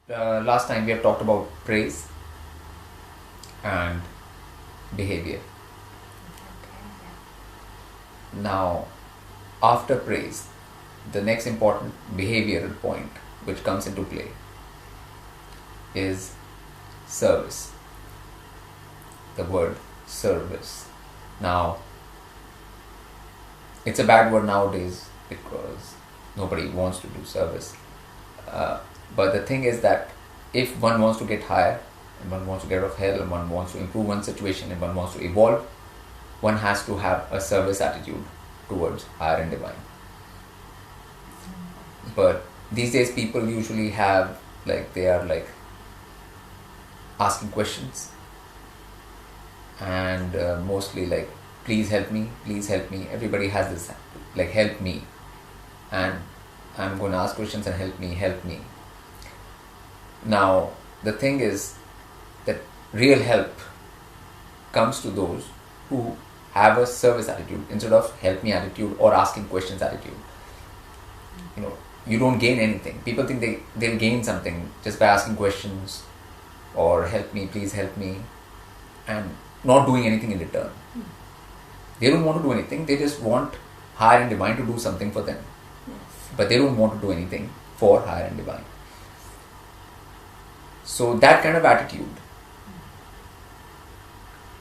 Last time we have talked about praise and behavior. Now, after praise, the next important behavioral point which comes into play is service. The word service. Now, it's a bad word nowadays because nobody wants to do service. But the thing is that if one wants to get higher, and one wants to get out of hell, and one wants to improve one's situation, and one wants to evolve, one has to have a service attitude towards higher and divine. But these days people usually have they are asking questions and mostly please help me, everybody has this help me, and I'm going to ask questions and help me. Now the thing is that real help comes to those who have a service attitude instead of help me attitude or asking questions attitude. You don't gain anything. People think they'll gain something just by asking questions or help me, please help me, and not doing anything in return. They don't want to do anything. They just want higher and divine to do something for them. But they don't want to do anything for higher and divine. So that kind of attitude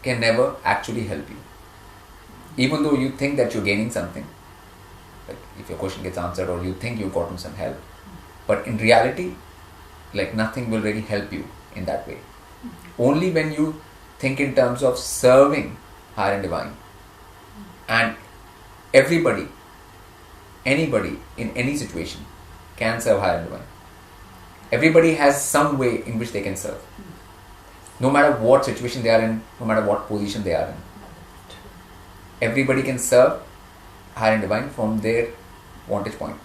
can never actually help you. Even though you think that you're gaining something, like if your question gets answered or you think you've gotten some help, but in reality, nothing will really help you in that way. Only when you think in terms of serving higher and divine, and everybody, anybody in any situation can serve higher and divine. Everybody has some way in which they can serve. No matter what situation they are in, no matter what position they are in. Everybody can serve higher and divine from their vantage point.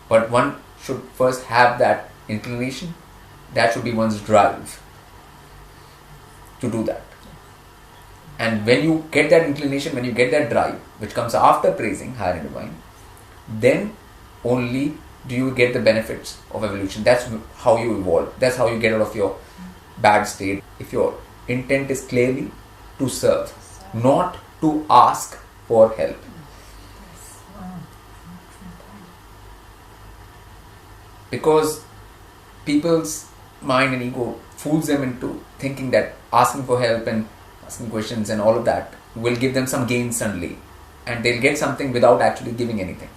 But one should first have that inclination. That should be one's drive to do that. And when you get that inclination, when you get that drive, which comes after praising higher and divine, then only do you get the benefits of evolution. That's how you evolve. That's how you get out of your bad state. If your intent is clearly to serve, not to ask for help. Because people's mind and ego fools them into thinking that asking for help and asking questions and all of that will give them some gain suddenly, and they'll get something without actually giving anything.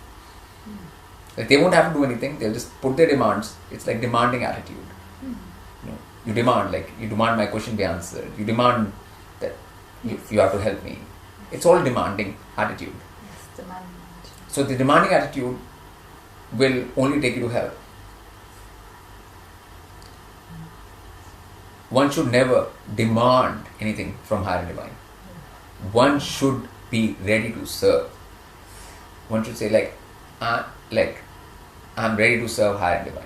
They won't have to do anything, they'll just put their demands. It's like demanding attitude. You demand, you demand my question be answered. You demand that you have to help me. It's all demanding attitude. So the demanding attitude will only take you to hell. One should never demand anything from higher and divine. One should be ready to serve. One should say I'm ready to serve higher and divine.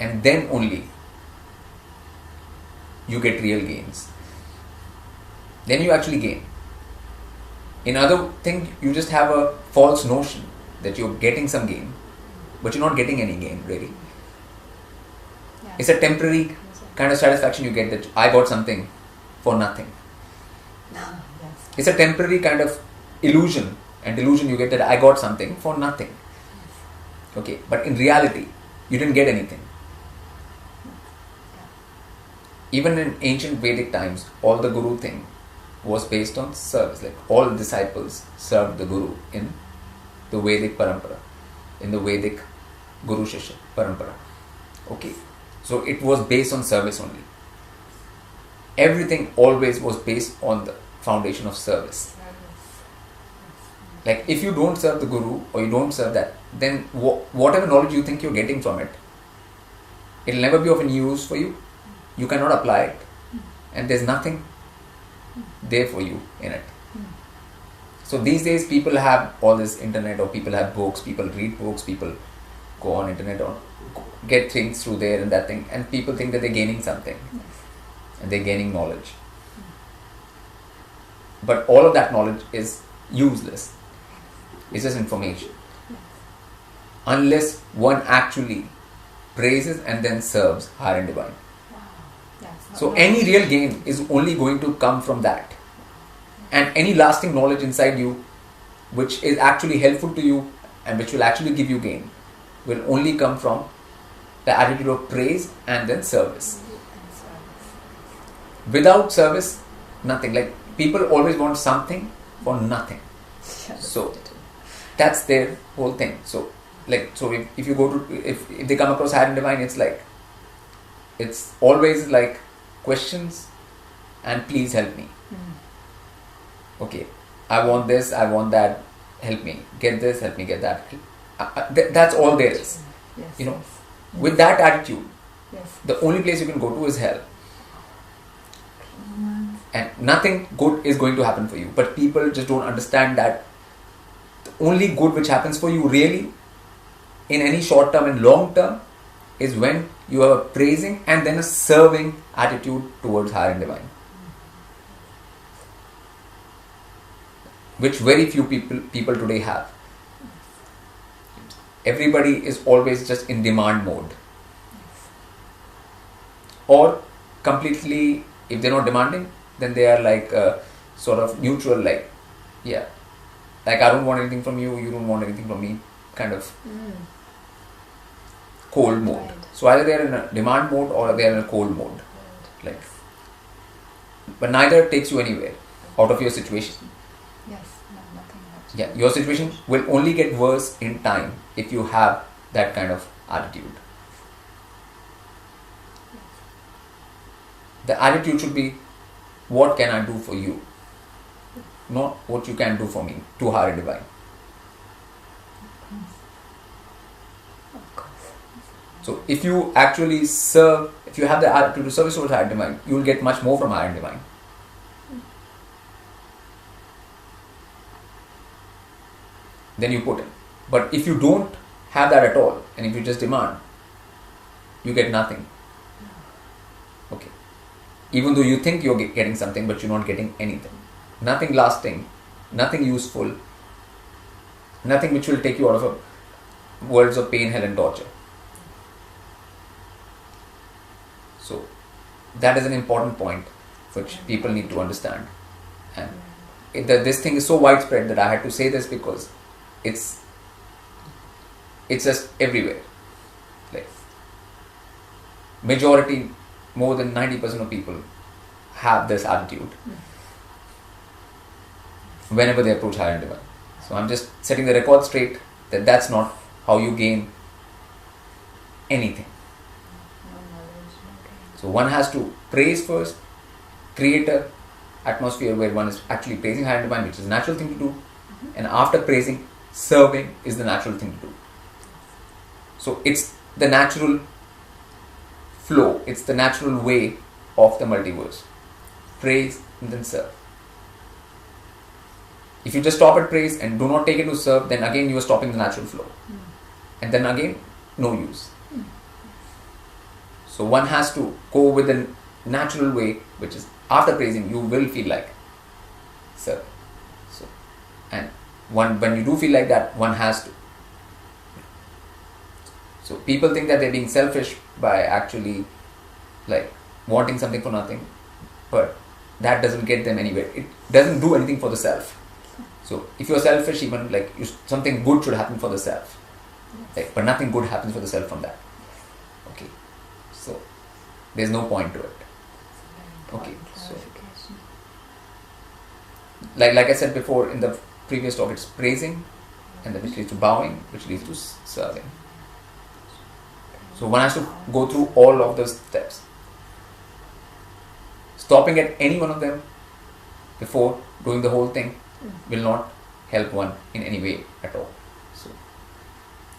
And then only you get real gains. Then you actually gain. In other thing, you just have a false notion that you're getting some gain, but you're not getting any gain really. Yeah. It's a temporary kind of satisfaction you get that I got something for nothing. It's a temporary kind of illusion and delusion you get that I got something for nothing. Okay, but in reality, you didn't get anything. Even in ancient Vedic times, all the Guru thing was based on service. All disciples served the Guru in the Vedic Parampara, in the Vedic Guru Shishya Parampara. Okay, so it was based on service only. Everything always was based on the foundation of service. If you don't serve the Guru or you don't serve that, then whatever knowledge you think you're getting from it, it'll never be of any use for you. You cannot apply it, and there's nothing there for you in it. So these days people have all this internet, or people have books, people read books, people go on internet or get things through there and that thing, and people think that they're gaining something and they're gaining knowledge. But all of that knowledge is useless. It's just information. Unless one actually praises and then serves higher and divine. Yes. So any real gain is only going to come from that. And any lasting knowledge inside you, which is actually helpful to you and which will actually give you gain, will only come from the attitude of praise and then service. Without service, nothing. Like people always want something for nothing. So that's their whole thing. So if you go to if they come across higher and divine, it's always like questions and please help me. Okay, I want this, I want that, help me get this, help me get that. That's all there is. Yes. You know, with that attitude, Yes. the only place you can go to is hell. And nothing good is going to happen for you. But people just don't understand that the only good which happens for you really in any short term and long term is when you have a praising and then a serving attitude towards higher and divine. Which very few people today have. Everybody is always just in demand mode. Or completely, if they're not demanding, then they are like sort of neutral, like, yeah, like I don't want anything from you, you don't want anything from me, kind of cold mode. Right. So either they're in a demand mode or they're in a cold mode. Like, but neither takes you anywhere out of your situation. Yes. No, nothing much. Yeah, your situation will only get worse in time if you have that kind of attitude. The attitude should be, what can I do for you? Not what you can do for me, to higher and divine. Of course. So if you actually serve, if you have the attitude to service towards higher and divine, you will get much more from higher and divine. Then you put in. But if you don't have that at all, and if you just demand, you get nothing. Okay. Even though you think you're getting something, but you're not getting anything. Nothing lasting, nothing useful, nothing which will take you out of worlds of pain, hell and torture. So that is an important point which people need to understand. And this thing is so widespread that I had to say this because it's just everywhere. Like majority, more than 90% of people have this attitude whenever they approach higher and divine. So I'm just setting the record straight that that's not how you gain anything. No knowledge, no gain. So one has to praise first, create a atmosphere where one is actually praising higher and divine, which is a natural thing to do, and after praising, serving is the natural thing to do. So it's the natural flow, it's the natural way of the multiverse. Praise and then serve. If you just stop at praise and do not take it to serve, then again you are stopping the natural flow. And then again, no use. So one has to go with the natural way, which is after praising, you will feel like serve. So, and when you do feel like that, one has to. So people think that they're being selfish by actually like wanting something for nothing, but that doesn't get them anywhere. It doesn't do anything for the self. So if you're selfish, even like something good should happen for the self, like, but nothing good happens for the self from that. Okay, so there's no point to it. Okay, so like I said before in the previous talk, it's praising, and then which leads to bowing, which leads to serving. So one has to go through all of those steps. Stopping at any one of them before doing the whole thing will not help one in any way at all. So,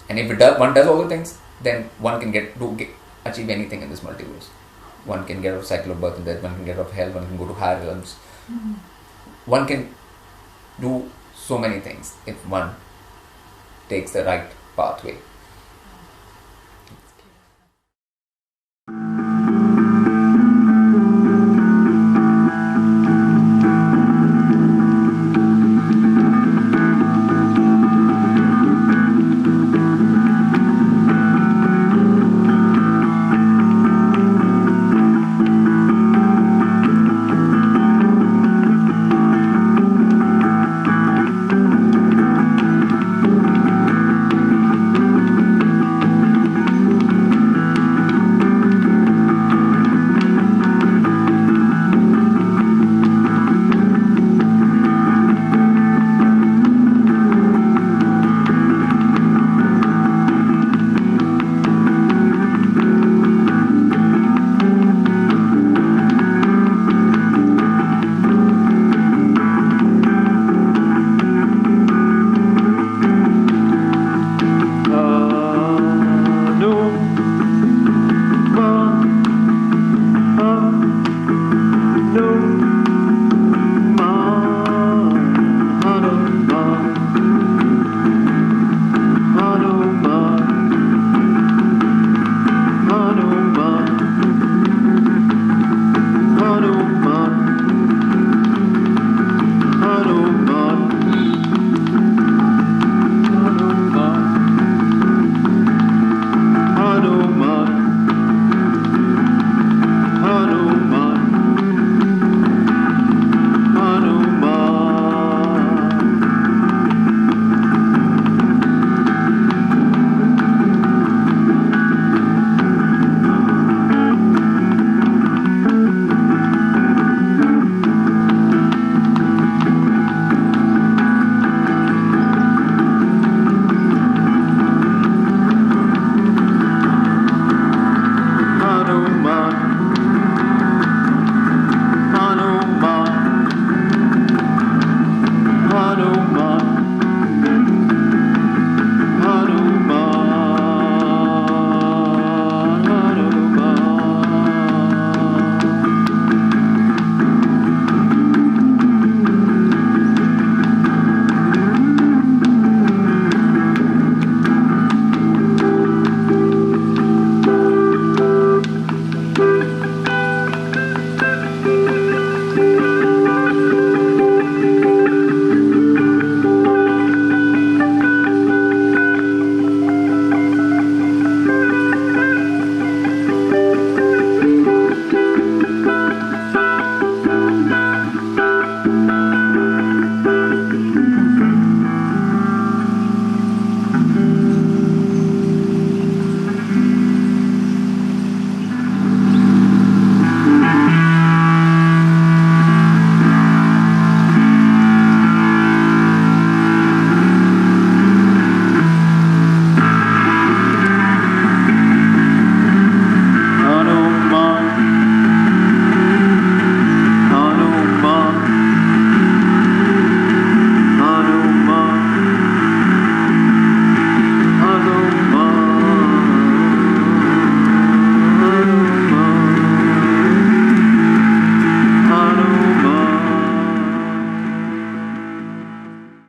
and if one does all the things, then one can achieve anything in this multiverse. One can get out of cycle of birth and death, one can get out of hell, one can go to higher realms. One can do so many things if one takes the right pathway.